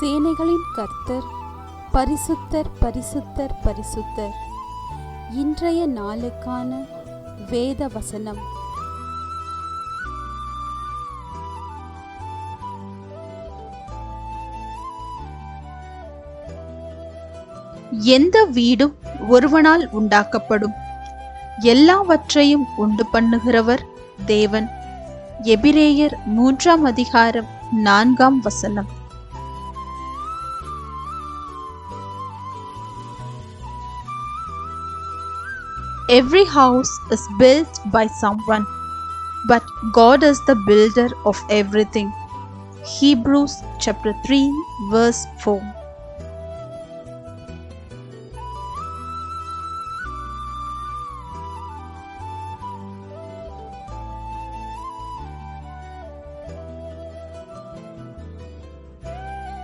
சேனைகளின் கர்த்தர் பரிசுத்தர் பரிசுத்தர் பரிசுத்தர். இன்றைய நாளுக்கான வேத வசனம். எந்த வீடும் ஒருவனால் உண்டாக்கப்படும், எல்லாவற்றையும் உண்டு பண்ணுகிறவர் தேவன். எபிரேயர் 3:4. Every house is built by someone, but God is the builder of everything. Hebrews chapter 3 verse 4.